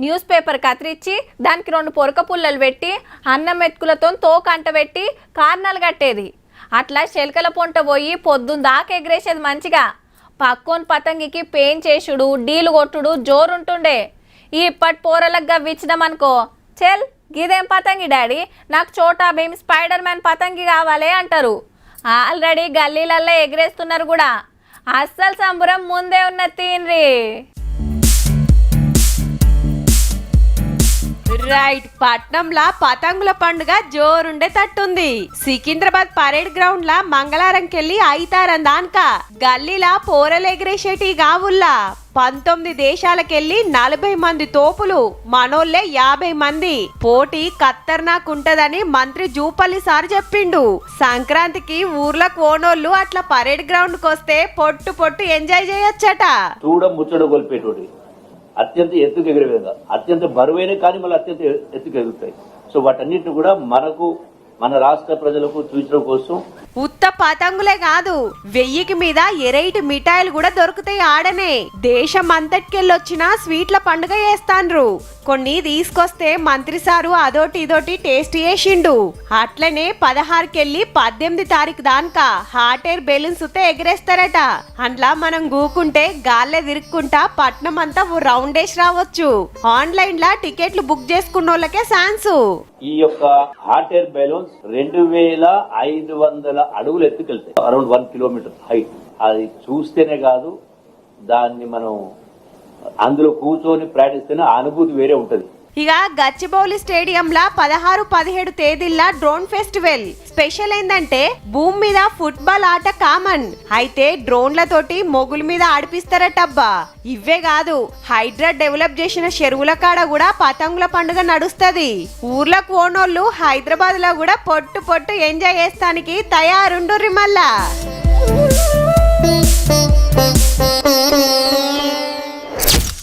News paper కత్తిరించి దానికి 2 పొరక పుల్లలు పెట్టి అన్నం మెతుకులతో తోకంట పెట్టి కార్నలు కట్టేది. అట్లా శెల్కల పొంట పోయి పొద్దున్న దాకా ఎగరేసేది మంచిగా. పక్కోని పతంగికి పెయిన్ చేసుడు డీలు కొట్టుడు జోరుంటుండే. ఇప్పటి పోరలకు గవ్విచ్చినామనుకో, చెల్ గిదేం పతంగి డాడీ, నాకు చోటా భీమ్ స్పైడర్ మ్యాన్ పతంగి కావాలి అంటారు. ఆల్రెడీ గల్లీలల్లో ఎగరేస్తున్నారు కూడా. అస్సలు సంబరం ముందే ఉన్న తీన్రి. రైట్, పట్నంలా పతంగుల పండుగ జోరుండే తట్టుంది. సికింద్రాబాద్ పరేడ్ గ్రౌండ్ లా మంగళారంకెళ్ళి అయితారం దానిక గల్లీలా పోరలు ఎగిరేసేటి గావుల్లా 19 దేశాలకెళ్ళి 40 మంది తోపులు, మనోళ్లే 50 మంది. పోటీ ఖతర్నాకుంటదని మంత్రి జూపల్లి సార్ చెప్పిండు. సంక్రాంతికి ఊర్లకు ఓనోళ్ళు అట్లా పరేడ్ గ్రౌండ్ కొస్తే పొట్టు పొట్టు ఎంజాయ్ చేయొచ్చట. అత్యంత ఎత్తుకు ఎగిరే విధంగా అత్యంత బరువైన కానీ మళ్ళీ అత్యంత ఎత్తుకు ఎగురుతాయి. సో వాటన్నిటిని కూడా మన రాష్ట్ర ప్రజలకు చూపించడం కోసం ఉత్త పతంగులే కాదు, 1000కి మీద ఎరైటి మిఠాయిలు కూడా దొరుకుతాయి ఆడనే. దేశం అంతటికెళ్ళొచ్చిన స్వీట్ల పండుగ చేస్తాండ్రు. కొన్ని తీసుకొస్తే మంత్రి సారు అదోటి ఇదోటి టేస్ట్ చేసిండు. అట్లనే 16కెళ్ళి 18 తారీఖు దానిక హాట్ ఎయిర్ బెలూన్స్ ఎగరేస్తారట. అందులో మనం గూకుంటే గాల్లే తిరుక్కుంటా పట్నం అంతా రౌండ్ వేసి రావచ్చు. ఆన్లైన్ లా టికెట్లు బుక్ చేసుకున్న వాళ్ళకే ఛాన్స్. ఈ యొక్క హాట్ ఎయిర్ బెలూన్స్ 2500 అడుగులు ఎత్తుకెళ్తాయి. Around 1 kilometre height. అది చూస్తేనే కాదు, దాన్ని మనం అందులో కూర్చొని ప్రాక్టీస్తేనే ఆ అనుభూతి వేరే ఉంటది. ఇక గచ్చిబౌలి స్టేడియంలా 16, 17 తేదీల్లా డ్రోన్ ఫెస్టివల్. స్పెషల్ ఏందంటే భూమి మీద ఫుట్బాల్ ఆట కామన్ అయితే డ్రోన్లతోటి మొగుల మీద ఆడిపిస్తారటబ్బా. ఇవే కాదు, హైడ్రా డెవలప్ చేసిన చెరువుల కాడ కూడా పతంగుల పండుగ నడుస్తది. ఊర్లకు ఓనోళ్ళు హైదరాబాద్ లో కూడా పొట్టు పొట్టు ఎంజాయ్ చేస్తానికి తయారుండుర్రి మళ్ళా.